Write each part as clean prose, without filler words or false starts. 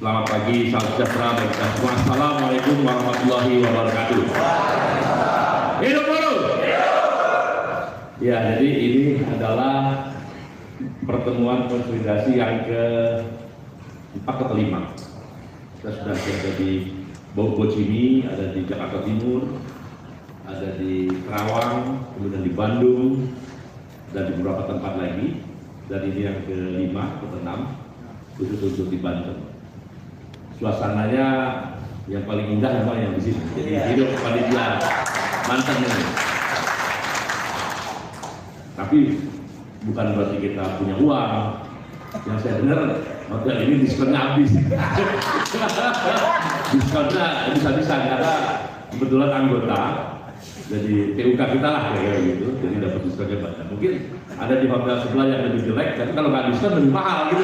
Selamat pagi, salam sejahtera bagi kita semua. Assalamualaikum warahmatullahi wabarakatuh. Hidup buruh. Ya, jadi ini adalah pertemuan konsolidasi yang ke-4 atau ke-5. Kita sudah ada di Bocimi, ada di Jakarta Timur, ada di Kerawang, kemudian di Bandung, dan di beberapa tempat lagi. Dan ini yang ke-5 atau ke-6, khusus untuk di Banten. Suasananya yang paling indah memang yang di sini. Jadi hidup panitia Banten ini. Tapi bukan berarti kita punya uang. Yang saya dengar hotel ini diskonnya habis. Diskonnya bisa-bisa karena kebetulan anggota jadi TUK kita lah kayak gitu. Jadi dapat diskonnya banyak. Mungkin ada di hotel sebelah yang lebih jelek, tapi kalau nggak diskon lebih mahal gitu.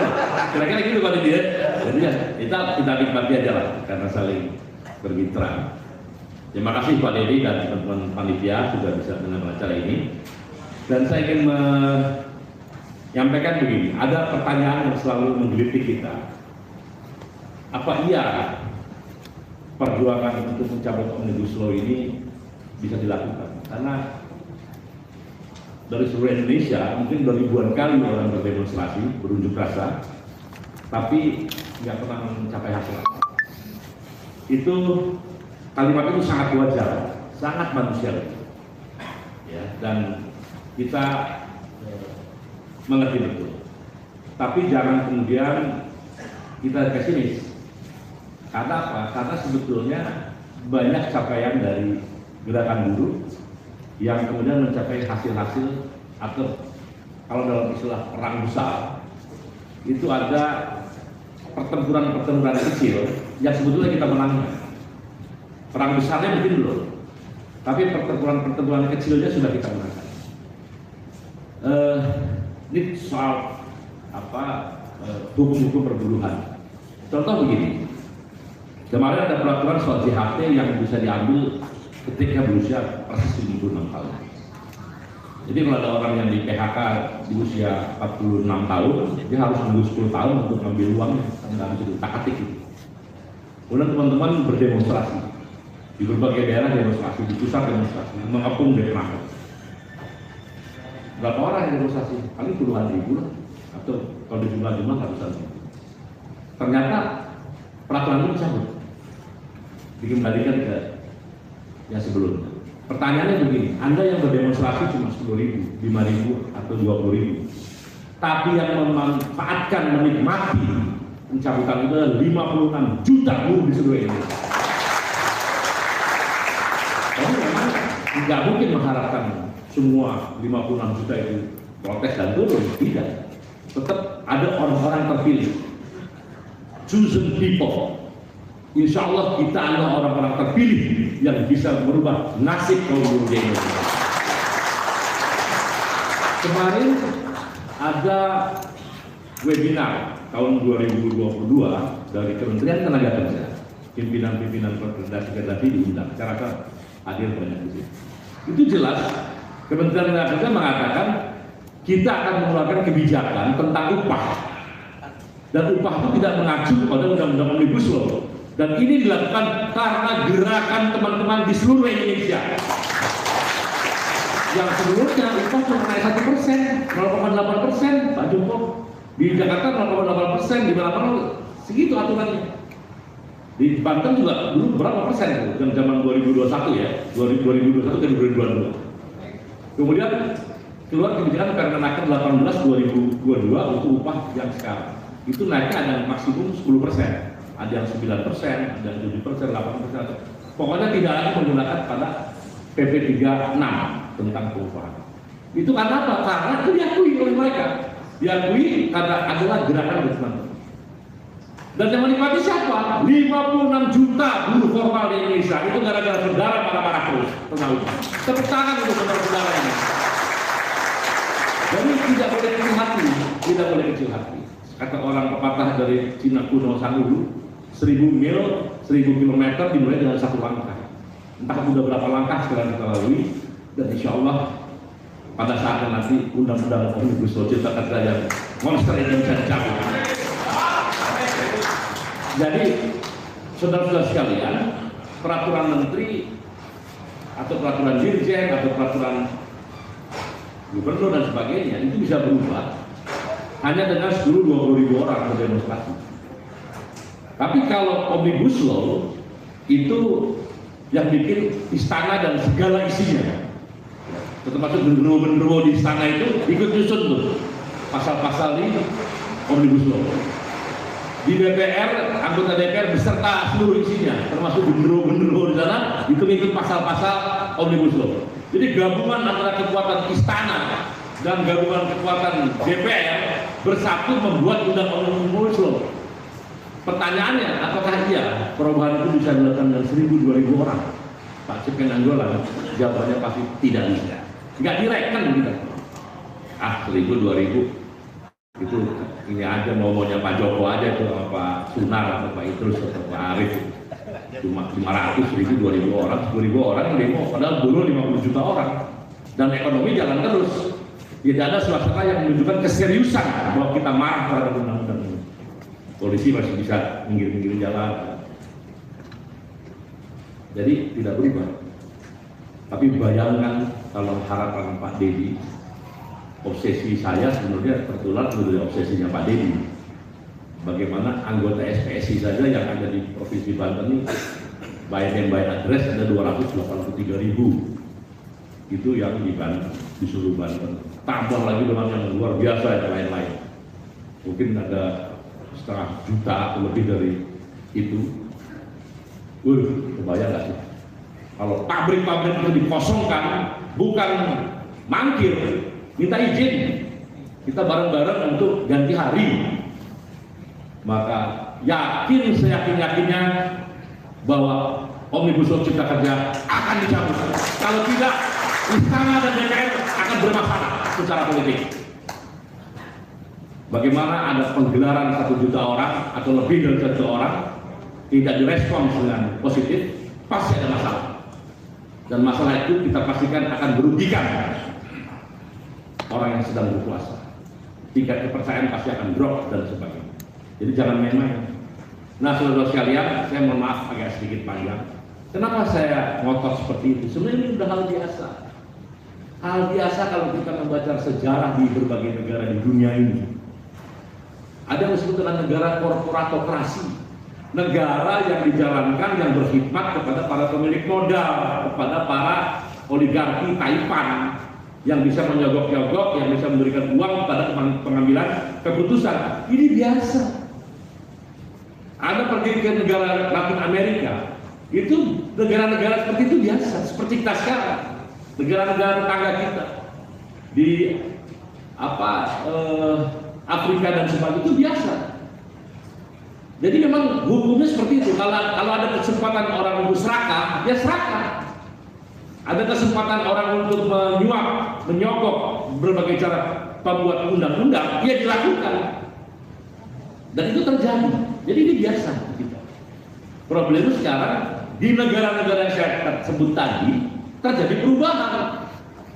Kira-kira gitu kan dia. Jadi ya kita nikmati aja lah karena saling bermitra. Terima kasih Pak Dedi dan teman-teman panitia sudah bisa mengenal acara ini. Dan saya ingin menyampaikan begini, ada pertanyaan yang selalu menggelitik kita. Apa iya perjuangan untuk mencabut Omnibus Law ini bisa dilakukan? Karena dari seluruh Indonesia mungkin ribuan kali orang berdemonstrasi, berunjuk rasa, tapi nggak pernah mencapai hasil. Itu kalimat itu sangat wajar, sangat manusiawi, ya, dan kita mengerti betul. Tapi jangan kemudian kita pesimis. Karena apa? Karena sebetulnya banyak capaian dari gerakan buruh yang kemudian mencapai hasil-hasil, atau kalau dalam istilah perang besar itu ada pertempuran kecil yang sebetulnya kita menang. Perang besarnya mungkin belum, tapi pertempuran kecilnya sudah kita menangkan. Ini soal hukum-hukum perburuhan. Contoh begini, kemarin ada peraturan soal JHT yang bisa diambil ketika berusia persis 76 tahun. Jadi kalau ada orang yang di PHK di usia 46 tahun, dia harus menunggu 10 tahun untuk mengambil uangnya, nggak bisa diutak-atik gitu. Kemudian teman-teman berdemonstrasi di berbagai daerah, demonstrasi di pusat, demonstrasi mengepung Depok. Berapa orang yang demonstrasi? Paling puluhan ribu lah, atau kalau di jumlah ratusan ribu. Ternyata peraturan itu dicabut, dikembalikan ke yang sebelumnya. Pertanyaannya begini, Anda yang berdemonstrasi cuma 10.000, 5.000, atau 20.000, tapi yang memanfaatkan, menikmati pencabutan itu adalah 56 juta buruh di seluruh Indonesia. Jadi memang nggak mungkin mengharapkan semua 56 juta itu protes dan turun, tidak. Tetap ada orang-orang terpilih, chosen people. Insya Allah kita adalah orang-orang terpilih yang bisa merubah nasib kaum buruh di Indonesia. Kemarin ada webinar tahun 2022 dari Kementerian Tenaga Kerja, pimpinan-pimpinan Perda-Perda diundang, masyarakat hadir banyak di sini. Itu jelas Kementerian Tenaga Kerja mengatakan kita akan mengeluarkan kebijakan tentang upah, dan upah itu tidak mengacu pada undang-undang Omnibus Law. Dan ini dilakukan karena gerakan teman-teman di seluruh Indonesia. Yang sebelumnya upah cuma naik 1%, 0,8%, Pak Joko. Di Jakarta 0,8%, di mana-mana segitu aturannya. Di Banten juga dulu berapa persen itu? Zaman 2021 ya, 2021 ke 2022. Kemudian keluar kebijakan Permenaker 18 2022 untuk upah yang sekarang. Itu naiknya ada maksimum 10%. Ada yang 9%, ada yang 7%, 8%. Pokoknya tidak lagi menggunakan pada PP 36 tentang pengupahan. Itu karena apa? Karena itu diakui oleh mereka. Diakui karena adalah gerakan teman-teman. Dan yang menikmati siapa? 56 juta buruh formal di Indonesia. Itu gara-gara saudara marah-marah terus. Tepuk tangan untuk saudara-saudara ini. Jadi tidak boleh kecil hati, tidak boleh kecil hati. Kata orang pepatah dari Cina kuno dulu, 1000 mil, 1000 kilometer dimulai dengan satu langkah. Entah sudah berapa langkah sekarang kita lalui, dan insya Allah pada saatnya nanti undang-undang Omnibus Law Cipta Kerja yang monster ini bisa dicabut. Jadi saudara-saudara sekalian, peraturan menteri atau peraturan dirjen atau peraturan gubernur dan sebagainya itu bisa berubah hanya dengan 10-20 ribu orang berdemonstrasi. Tapi kalau omnibus law itu yang bikin istana dan segala isinya, termasuk genderuwo-genderuwo di istana itu ikut nyusun tuh pasal-pasal ini omnibus law. Di DPR, anggota DPR beserta seluruh isinya, termasuk genderuwo-genderuwo di sana, itu ikut pasal-pasal omnibus law. Jadi gabungan antara kekuatan istana dan gabungan kekuatan DPR bersatu membuat undang omnibus law. Pertanyaannya, apakah iya perubahan itu bisa dilakukan dengan 1.000-2.000 orang? Pak Cipken Anggolan jawabannya pasti tidak bisa. Nggak direken gitu. 1.000-2.000 itu ini aja maunya Pak Joko aja itu Pak Sunar atau Pak Idrus atau Pak Arif cuma 500.000, 2.000 orang, 10.000 orang yang demo, padahal buruh 50 juta orang dan ekonomi jalan terus. Tidak ada suasana yang menunjukkan keseriusan bahwa kita marah terhadap undang-undang ini. Polisi masih bisa minggir-minggir jalan. Jadi tidak berubah. Tapi bayangkan kalau harapan Pak Dedi, obsesi saya sebenarnya tertular dari obsesinya Pak Dedi. Bagaimana anggota SPSI saja yang ada di Provinsi Banten ini by name by address ada 283.000. Itu yang di Banten, di seluruh Banten. Tambah lagi dengan yang luar biasa yang lain-lain. Mungkin ada 1,5 juta atau lebih dari itu. Kebayang nggak sih? Kalau pabrik-pabrik itu dikosongkan, bukan mangkir, minta izin, kita bareng-bareng untuk ganti hari. Maka yakin seyakin-yakinnya bahwa Omnibus Law Cipta Kerja akan dicabut. Kalau tidak, istana dan DPR akan bermasalah secara politik. Bagaimana ada penggelaran 1 juta orang atau lebih dari 1 juta orang tidak direspons dengan positif, pasti ada masalah. Dan masalah itu kita pastikan akan merugikan orang yang sedang berkuasa. Tingkat kepercayaan pasti akan drop dan sebagainya. Jadi jangan main-main. Nah, saudara sekalian, saya mohon maaf agak sedikit panjang. Kenapa saya ngotot seperti itu? Sebenarnya ini sudah hal biasa. Hal biasa kalau kita membaca sejarah di berbagai negara di dunia ini. Ada yang disebut dengan negara korporatokrasi. Negara yang dijalankan, yang berkhidmat kepada para pemilik modal, kepada para oligarki taipan yang bisa menyogok-nyogok, yang bisa memberikan uang pada pengambilan keputusan. Ini biasa. Ada pergi ke negara Latin Amerika, itu negara-negara seperti itu biasa, seperti kita sekarang. Negara-negara tetangga kita di Afrika dan sebagainya itu biasa. Jadi memang hukumnya seperti itu. Kalau ada kesempatan orang untuk serakah, ya serakah. Ada kesempatan orang untuk menyuap, menyogok berbagai cara pembuat undang-undang, ya dilakukan. Dan itu terjadi. Jadi ini biasa kita. Problemnya sekarang di negara-negara yang saya sebut tadi terjadi perubahan.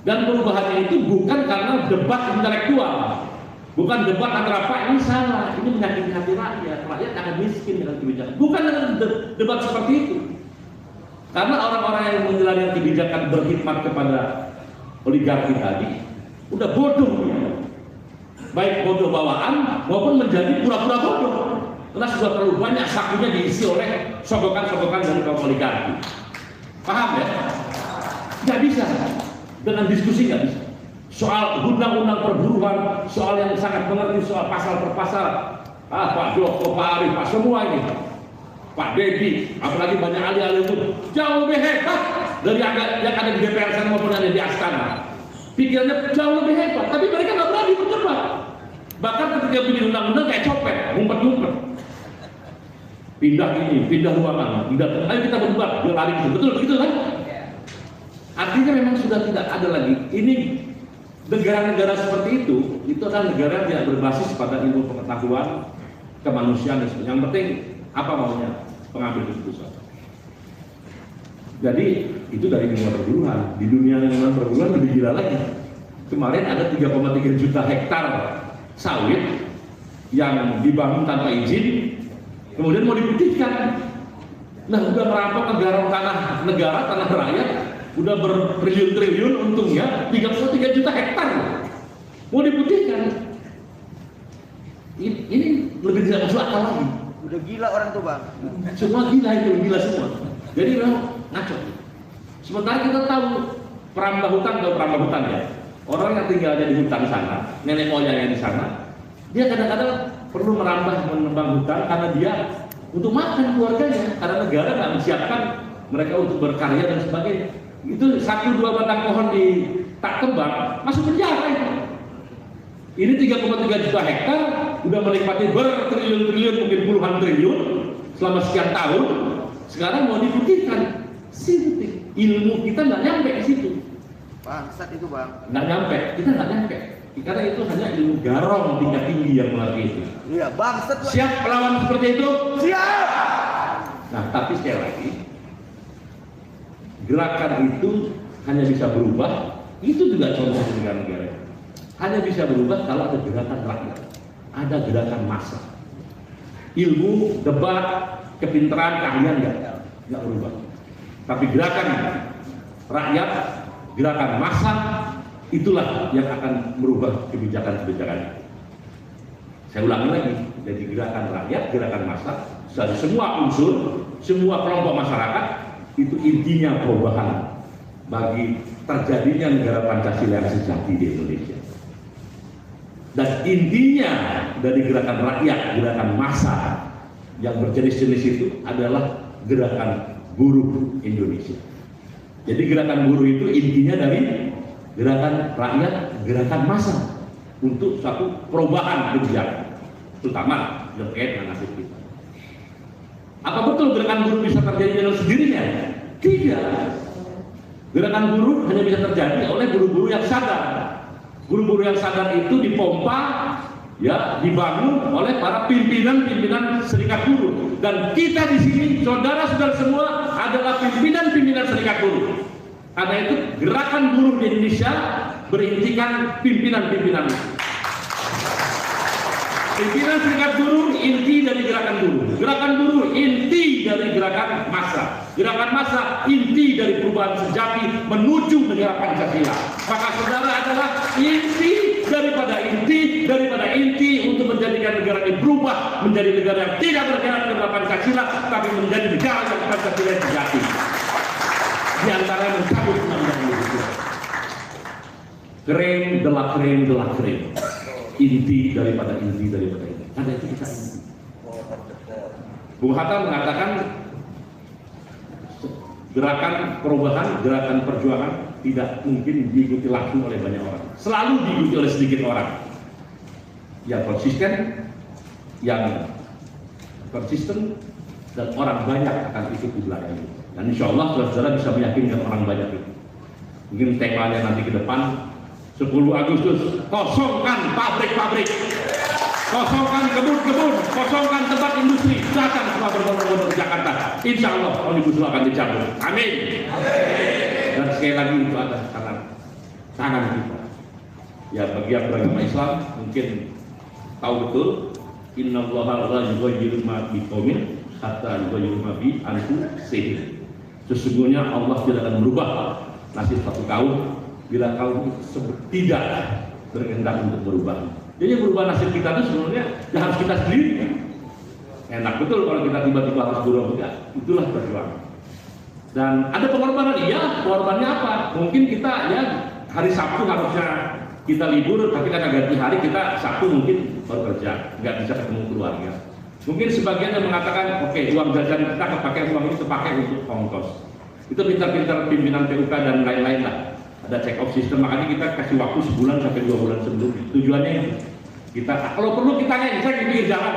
Dan perubahannya itu bukan karena debat intelektual. Bukan debat antara Pak ini salah, ini menyakiti hati rakyat akan miskin dengan kebijakan. Bukan dengan debat seperti itu. Karena orang-orang yang menjalani kebijakan berkhidmat kepada oligarki tadi udah bodoh, baik bodoh bawaan maupun menjadi pura-pura bodoh. Karena sudah terlalu banyak sakunya diisi oleh sogokan-sogokan dari kaum oligarki. Paham ya? Nggak bisa. Dengan diskusi nggak bisa. Soal undang-undang perburuan, soal yang sangat mengerti soal pasal per pasal, Pak Joko, Pak Arif, Pak semua ini, Pak Dedi, apalagi banyak ahli-ahli itu jauh lebih hebat dari yang ada di DPR sana maupun ada di Astana. Pikirannya jauh lebih hebat, tapi mereka nggak berani berdebat. Bahkan ketika bikin undang-undang kayak copet, ngumpet-ngumpet, pindah ini, pindah ruangan, pindah, ayo kita berdebat, dia lari gitu, betul begitu kan? Artinya memang sudah tidak ada lagi. Ini negara-negara seperti itu adalah negara yang tidak berbasis pada ilmu pengetahuan, kemanusiaan dan sebagainya. Yang penting apa maunya pengambil keputusan. Jadi itu dari dunia perburuan. Di dunia lingkungan perburuan lebih gila lagi. Kemarin ada 3,3 juta hektar sawit yang dibangun tanpa izin, Kemudian mau diputihkan. Nah, udah merampok negara, tanah rakyat, udah bertriliun-triliun untungnya, 33 juta hektar. Mau diputihkan. Ini lebih tidak masuk akal lagi. Udah gila orang tuh, Bang. Semua gila itu, gila semua. Jadi memang ngaco. Sementara kita tahu perambah hutan atau perambah hutan ya. Orang yang tinggalnya di hutan sana, nenek moyangnya di sana, dia kadang-kadang perlu menembang hutan karena dia untuk makan keluarganya, karena negara nggak menyiapkan mereka untuk berkarya dan sebagainya. Itu 1-2 batang pohon di tak tebang masuk penjara itu. Ini 3,3 juta hektar udah menikmati bertriliun-triliun, mungkin puluhan triliun selama sekian tahun. Sekarang mau diputihkan, sintik. Ilmu kita nggak nyampe ke situ. Bangsat itu, Bang. Nggak nyampe, kita nggak nyampe. Karena itu hanya ilmu garong tingkat tinggi yang mengerti itu. Iya, bangsat. Siap melawan seperti itu? Siap. Nah, tapi sekali lagi, gerakan itu hanya bisa berubah. Itu juga contoh negara-negara. Hanya bisa berubah kalau ada gerakan rakyat, ada gerakan massa. Ilmu, debat, kepintaran, keahlian nggak berubah. Tapi gerakan rakyat, gerakan massa, itulah yang akan merubah kebijakan-kebijakan. Saya ulangi lagi, jadi gerakan rakyat, gerakan massa, dari semua unsur, semua kelompok masyarakat, itu intinya perubahan bagi terjadinya negara Pancasila yang sejati di Indonesia. Dan intinya dari gerakan rakyat, gerakan massa yang berjenis-jenis itu adalah gerakan buruh Indonesia. Jadi gerakan buruh itu intinya dari gerakan rakyat, gerakan massa untuk suatu perubahan kebijakan, terutama terkait dengan nasib kita. Apa betul gerakan buruh bisa terjadi dengan sendirinya? Tidak. Gerakan buruh hanya bisa terjadi oleh buruh-buruh yang sadar. Buruh-buruh yang sadar itu dipompa, ya, dibangun oleh para pimpinan-pimpinan serikat buruh. Dan kita di sini, saudara-saudara semua, adalah pimpinan-pimpinan serikat buruh. Karena itu gerakan buruh di Indonesia berintikan pimpinan-pimpinan. Pimpinan serikat buruh inti dari gerakan buruh. Gerakan buruh inti dari gerakan massa. Gerakan massa inti dari perubahan sejati menuju negara Pancasila. Maka saudara adalah inti daripada inti untuk menjadikan negara ini berubah menjadi negara yang tidak berkhianat kepada Pancasila, tapi menjadi negara yang Pancasila sejati. Di antara mencabut undang-undang itu. Keren de la keren. Inti daripada ini. Karena itu kita inti. Bung Hatta mengatakan gerakan perubahan, gerakan perjuangan tidak mungkin diikuti langsung oleh banyak orang. Selalu diikuti oleh sedikit orang. Yang konsisten, dan orang banyak akan ikut di belakang itu. Dan insya Allah saudara bisa meyakinkan orang banyak itu. Mungkin temanya nanti ke depan 10 Agustus, kosongkan pabrik-pabrik, kosongkan kebun-kebun, kosongkan tempat industri, datang semua berbondong-bondong ke Jakarta. Insya Allah Omnibus Law akan dicabut. Amin. Dan sekali lagi itu ada tangan kita. Ya, bagi yang beragama Islam mungkin tahu betul, innallaha la yughayyiru ma biqaumin hatta yughayyiru ma bi anfusihim. Sesungguhnya Allah tidak akan merubah nasib satu kaum bila kaum tidak berkehendak untuk berubah. Jadi berubah nasib kita itu sebenarnya ya harus kita sendiri. Enak betul kalau kita tiba-tiba harus berubah, enggak. Itulah perjuangan. Dan ada pengorbanan, iya. Pengorbanannya apa? Mungkin kita ya hari Sabtu harusnya kita libur, tapi karena ganti hari kita Sabtu mungkin bekerja, nggak bisa ketemu keluarga. Mungkin sebagian yang mengatakan, oke, uang jajan kita kepakai, uang ini terpakai untuk ongkos. Itu pintar-pintar pimpinan PUK dan lain-lain lah. Ada check off system, makanya kita kasih waktu sebulan sampai 2 bulan sebelumnya. Tujuannya kita, kalau perlu kita ngecek di pinggir jalan.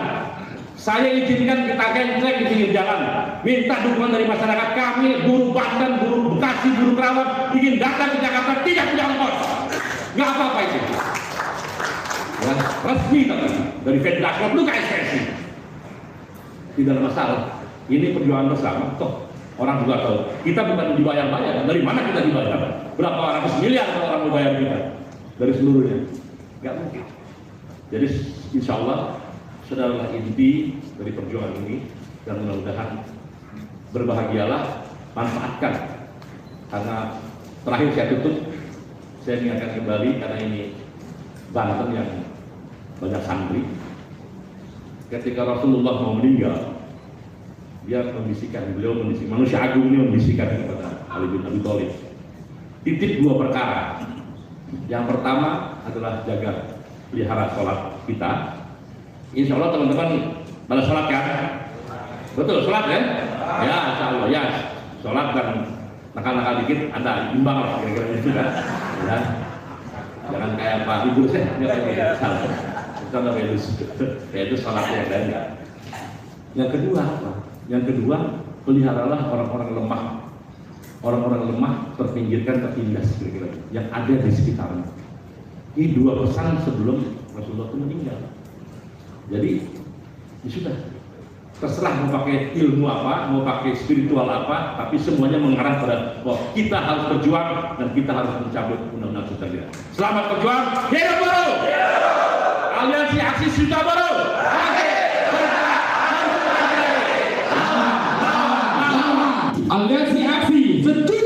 Saya izinkan kita ngecek di pinggir jalan. Minta dukungan dari masyarakat kami, buruh Banten, buruh Bekasi, buruh Kerawang, ingin datang ke Jakarta tidak punya ongkos. Nggak apa-apa itu. Ya, resmi tapi dari Federasi lu KSPSI. Tidak ada masalah. Ini perjuangan bersama. Toh orang juga tahu. Kita bukan dibayar-bayar. Dari mana kita dibayar? Berapa ratus miliar kalau orang mau bayar kita? Dari seluruhnya. Nggak mungkin. Jadi insya Allah saudara inti dari perjuangan ini, dan mudah-mudahan berbahagialah, manfaatkan. Karena terakhir saya tutup, saya ingatkan kembali karena ini Banten yang banyak santri. Ketika Rasulullah mau meninggal, beliau membisikkan, manusia agung ini membisikkan kepada Ali bin Abi Thalib, titip dua perkara. Yang pertama adalah jaga pelihara sholat kita. Insya Allah teman-teman pada sholat kan? Betul, sholat ya? Ya, insya Allah ya. Sholat dan nakal-nakal dikit, Anda imbang lah kira-kira itu kan? Ya. Jangan kayak Pak Ibu saya, salah. Kita nggak kayak itu sholat yang lain nggak. Yang kedua apa? Yang kedua, peliharalah orang-orang lemah. Orang-orang lemah terpinggirkan, tertindas kira-kira yang ada di sekitarnya. Ini dua pesan sebelum Rasulullah itu meninggal. Jadi, ya sudah. Terserah mau pakai ilmu apa, mau pakai spiritual apa, tapi semuanya mengarah pada bahwa kita harus berjuang dan kita harus mencabut undang-undang Cipta Kerja. Selamat berjuang, hidup baru! Aliansi Aksi Cipta Baru! Aliansi Aksi Setuju